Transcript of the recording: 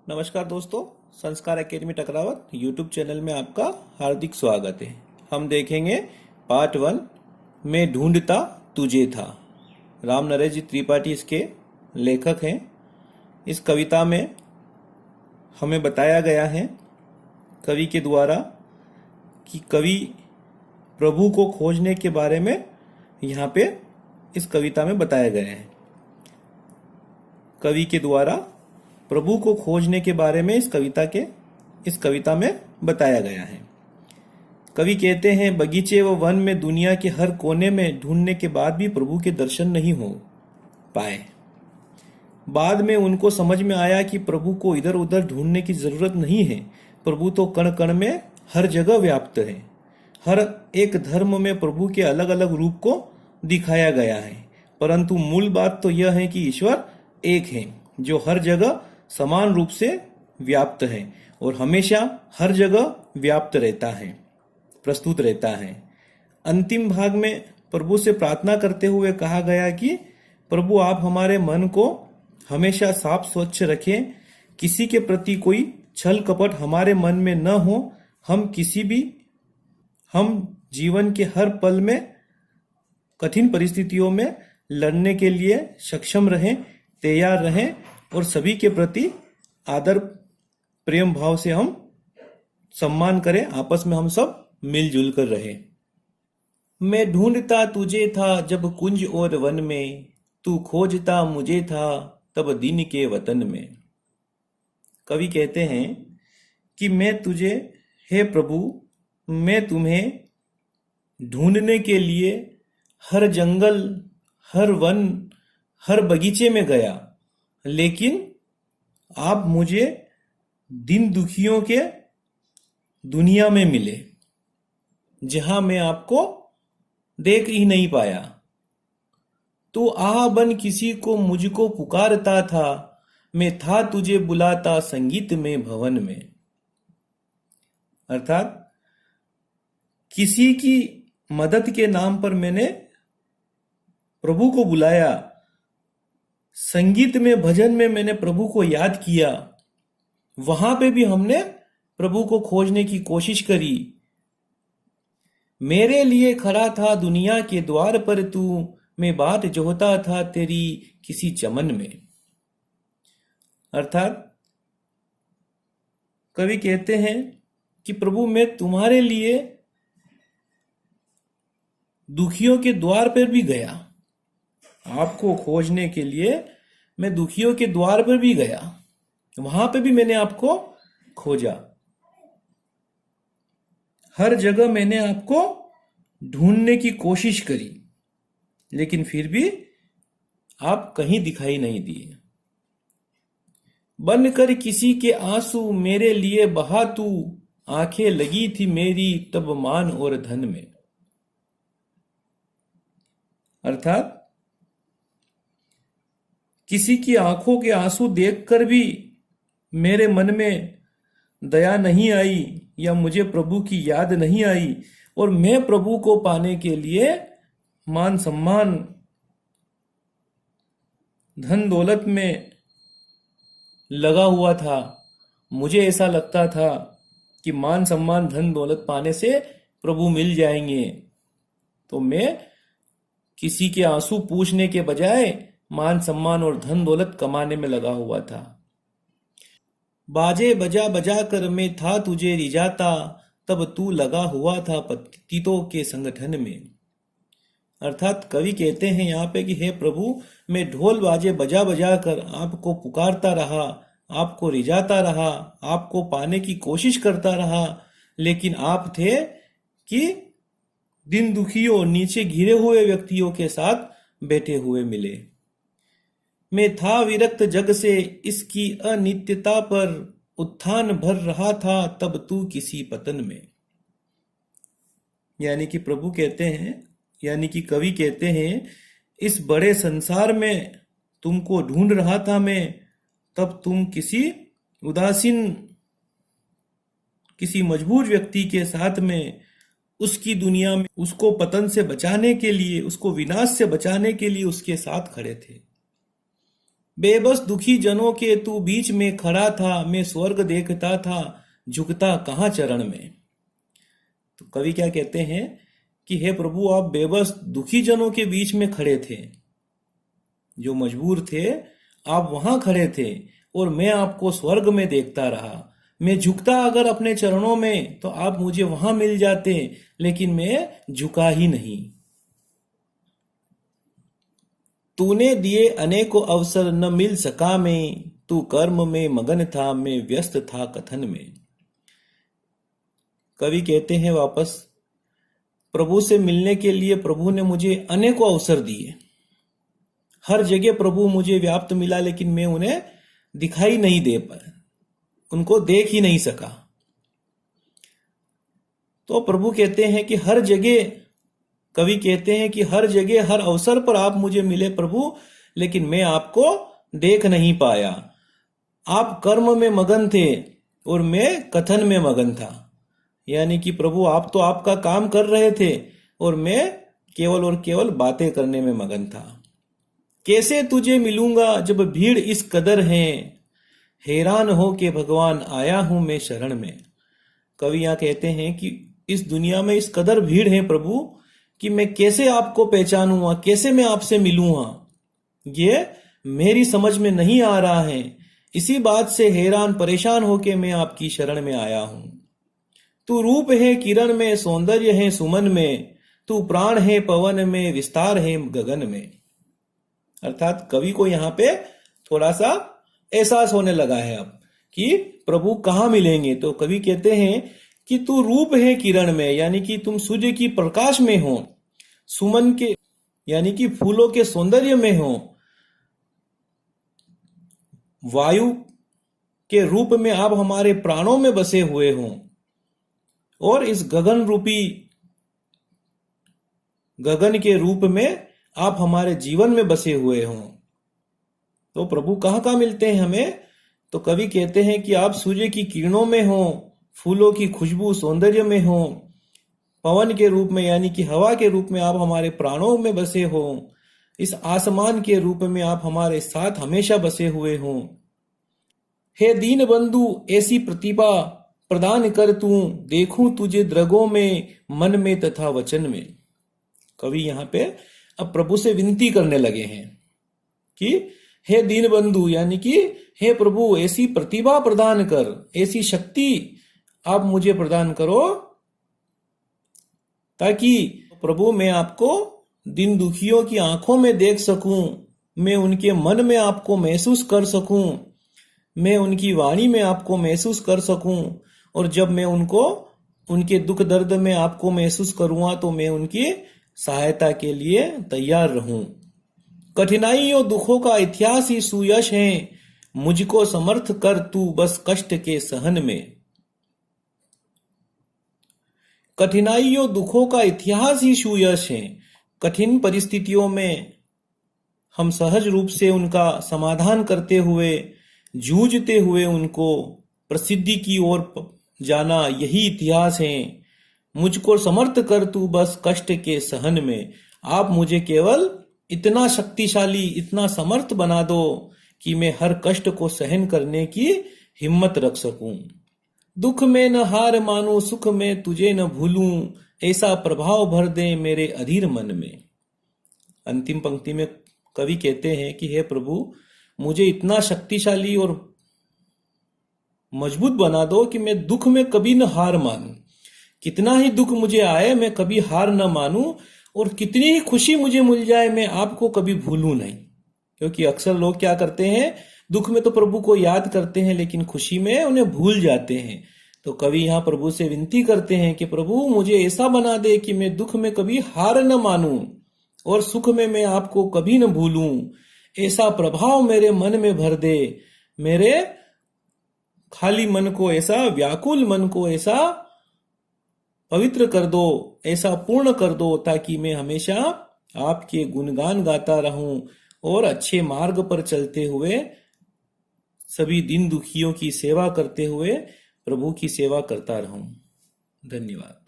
नमस्कार दोस्तों, संस्कार एकेडमी टकरावत यूट्यूब चैनल में आपका हार्दिक स्वागत है। हम देखेंगे पार्ट 1 मैं ढूंढता तुझे था। राम नरेश जी त्रिपाठी इसके लेखक हैं। इस कविता में हमें बताया गया है कवि के द्वारा कि कवि प्रभु को खोजने के बारे में यहाँ पे इस कविता में बताया गया है। कवि के द्वारा प्रभु को खोजने के बारे में इस कविता में बताया गया है। कवि कहते हैं, बगीचे व वन में दुनिया के हर कोने में ढूंढने के बाद भी प्रभु के दर्शन नहीं हो पाए। बाद में उनको समझ में आया कि प्रभु को इधर उधर ढूंढने की जरूरत नहीं है। प्रभु तो कण कण में हर जगह व्याप्त है। हर एक धर्म में प्रभु के अलग अलग रूप को दिखाया गया है, परंतु मूल बात तो यह है कि ईश्वर एक है जो हर जगह समान रूप से व्याप्त है और हमेशा हर जगह व्याप्त रहता है, प्रस्तुत रहता है। अंतिम भाग में प्रभु से प्रार्थना करते हुए कहा गया कि प्रभु आप हमारे मन को हमेशा साफ स्वच्छ रखें, किसी के प्रति कोई छल कपट हमारे मन में न हो। हम जीवन के हर पल में कठिन परिस्थितियों में लड़ने के लिए सक्षम रहें, तैयार रहें और सभी के प्रति आदर प्रेम भाव से हम सम्मान करें, आपस में हम सब मिलजुल कर रहे। मैं ढूंढता तुझे था जब कुंज और वन में, तू खोजता मुझे था तब दिन के वतन में। कवि कहते हैं कि हे प्रभु, मैं तुम्हें ढूंढने के लिए हर जंगल, हर वन, हर बगीचे में गया, लेकिन आप मुझे दिन दुखियों के दुनिया में मिले, जहां मैं आपको देख ही नहीं पाया। तो आह बन किसी को मुझको पुकारता था, मैं था तुझे बुलाता संगीत में भवन में। अर्थात किसी की मदद के नाम पर मैंने प्रभु को बुलाया, संगीत में, भजन में मैंने प्रभु को याद किया, वहां पे भी हमने प्रभु को खोजने की कोशिश करी। मेरे लिए खड़ा था दुनिया के द्वार पर तू, मैं बात जोहता था तेरी किसी चमन में। अर्थात कवि कहते हैं कि प्रभु मैं तुम्हारे लिए दुखियों के द्वार पर भी गया, आपको खोजने के लिए मैं दुखियों के द्वार पर भी गया, वहां पे भी मैंने आपको खोजा। हर जगह मैंने आपको ढूंढने की कोशिश करी, लेकिन फिर भी आप कहीं दिखाई नहीं दिए। बनकर किसी के आंसू मेरे लिए बहा तू, आंखें लगी थी मेरी तब मान और धन में। अर्थात किसी की आंखों के आंसू देखकर भी मेरे मन में दया नहीं आई या मुझे प्रभु की याद नहीं आई, और मैं प्रभु को पाने के लिए मान सम्मान, धन दौलत में लगा हुआ था। मुझे ऐसा लगता था कि मान सम्मान, धन दौलत पाने से प्रभु मिल जाएंगे, तो मैं किसी के आंसू पूछने के बजाय मान सम्मान और धन दौलत कमाने में लगा हुआ था। बाजे बजा बजा कर मैं था तुझे रिझाता, तब तू लगा हुआ था पतितों के संगठन में। अर्थात कवि कहते हैं यहाँ पे कि हे प्रभु, मैं ढोल बाजे बजा बजा कर आपको पुकारता रहा, आपको रिझाता रहा, आपको पाने की कोशिश करता रहा, लेकिन आप थे कि दिन दुखियों, नीचे गिरे हुए व्यक्तियों के साथ बैठे हुए मिले। मैं था विरक्त जग से इसकी अनित्यता पर, उत्थान भर रहा था तब तू किसी पतन में। यानी कि प्रभु कहते हैं, यानी कि कवि कहते हैं, इस बड़े संसार में तुमको ढूंढ रहा था मैं, तब तुम किसी उदासीन, किसी मजबूर व्यक्ति के साथ में, उसकी दुनिया में उसको पतन से बचाने के लिए, उसको विनाश से बचाने के लिए उसके साथ खड़े थे। बेबस दुखी जनों के तू बीच में खड़ा था, मैं स्वर्ग देखता था, झुकता कहाँ चरण में। तो कवि क्या कहते हैं कि हे प्रभु, आप बेबस दुखी जनों के बीच में खड़े थे, जो मजबूर थे, आप वहां खड़े थे, और मैं आपको स्वर्ग में देखता रहा। मैं झुकता अगर अपने चरणों में तो आप मुझे वहां मिल जाते, लेकिन मैं झुका ही नहीं। तूने दिए अनेकों अवसर, न मिल सका मैं, तू कर्म में मगन था, मैं व्यस्त था कथन में। कवि कहते हैं वापस, प्रभु से मिलने के लिए प्रभु ने मुझे अनेकों अवसर दिए, हर जगह प्रभु मुझे व्याप्त मिला, लेकिन मैं उन्हें दिखाई नहीं दे पाया, उनको देख ही नहीं सका। तो प्रभु कहते हैं कि हर जगह, कवि कहते हैं कि हर जगह हर अवसर पर आप मुझे मिले प्रभु, लेकिन मैं आपको देख नहीं पाया। आप कर्म में मगन थे और मैं कथन में मगन था। यानी कि प्रभु, आप तो आपका काम कर रहे थे और मैं केवल और केवल बातें करने में मगन था। कैसे तुझे मिलूंगा जब भीड़ इस कदर है, हैरान हो के भगवान आया हूं मैं शरण में। कवि यहाँ कहते हैं कि इस दुनिया में इस कदर भीड़ है प्रभु कि मैं कैसे आपको पहचानूंगा, कैसे मैं आपसे मिलूंगा, ये मेरी समझ में नहीं आ रहा है। इसी बात से हैरान परेशान होके मैं आपकी शरण में आया हूं। तू रूप है किरण में, सौंदर्य है सुमन में, तू प्राण है पवन में, विस्तार है गगन में। अर्थात कवि को यहाँ पे थोड़ा सा एहसास होने लगा है अब कि प्रभु कहाँ मिलेंगे। तो कवि कहते हैं कि तू रूप है किरण में, यानी कि तुम सूर्य की प्रकाश में हो, सुमन के यानी कि फूलों के सौंदर्य में हो, वायु के रूप में आप हमारे प्राणों में बसे हुए हो, और इस गगन रूपी गगन के रूप में आप हमारे जीवन में बसे हुए हो। तो प्रभु कहाँ कहाँ मिलते हैं हमें? तो कवि कहते हैं कि आप सूर्य की किरणों में हो, फूलों की खुशबू सौंदर्य में हो, पवन के रूप में यानी कि हवा के रूप में आप हमारे प्राणों में बसे हो, इस आसमान के रूप में आप हमारे साथ हमेशा बसे हुए हो। हे दीन बंधु ऐसी प्रतिभा प्रदान कर तू, देखूं तुझे द्रगों में, मन में तथा वचन में। कवि यहाँ पे अब प्रभु से विनती करने लगे हैं कि हे दीन बंधु, यानी कि हे प्रभु, ऐसी प्रतिभा प्रदान कर, ऐसी शक्ति आप मुझे प्रदान करो, ताकि प्रभु मैं आपको दिन दुखियों की आंखों में देख सकूं, मैं उनके मन में आपको महसूस कर सकूं, मैं उनकी वाणी में आपको महसूस कर सकूं, और जब मैं उनको उनके दुख दर्द में आपको महसूस करूंगा तो मैं उनकी सहायता के लिए तैयार रहूं। कठिनाइयों दुखों का इतिहास ही सुयश है, मुझको समर्थ कर तू बस कष्ट के सहन में। कठिनाइयों दुखों का इतिहास ही सुयश है। कठिन परिस्थितियों में हम सहज रूप से उनका समाधान करते हुए, जूझते हुए उनको प्रसिद्धि की ओर जाना, यही इतिहास है। मुझको समर्थ कर तू बस कष्ट के सहन में। आप मुझे केवल इतना शक्तिशाली, इतना समर्थ बना दो कि मैं हर कष्ट को सहन करने की हिम्मत रख सकूं। दुख में न हार मानूं, सुख में तुझे न भूलूं, ऐसा प्रभाव भर दे मेरे अधीर मन में। अंतिम पंक्ति में कवि कहते हैं कि हे प्रभु, मुझे इतना शक्तिशाली और मजबूत बना दो कि मैं दुख में कभी न हार मानूं। कितना ही दुख मुझे आए मैं कभी हार न मानूं, और कितनी ही खुशी मुझे मिल जाए मैं आपको कभी भूलूं नहीं। क्योंकि अक्सर लोग क्या करते हैं, दुख में तो प्रभु को याद करते हैं लेकिन खुशी में उन्हें भूल जाते हैं। तो कवि यहाँ प्रभु से विनती करते हैं कि प्रभु मुझे ऐसा बना दे कि मैं दुख में कभी हार न मानूं और सुख में मैं आपको कभी न भूलूं। ऐसा प्रभाव मेरे मन में भर दे, मेरे खाली मन को, ऐसा व्याकुल मन को ऐसा पवित्र कर दो, ऐसा पूर्ण कर दो, ताकि मैं हमेशा आपके गुणगान गाता रहूं और अच्छे मार्ग पर चलते हुए सभी दिन दुखियों की सेवा करते हुए प्रभु की सेवा करता रहूं। धन्यवाद।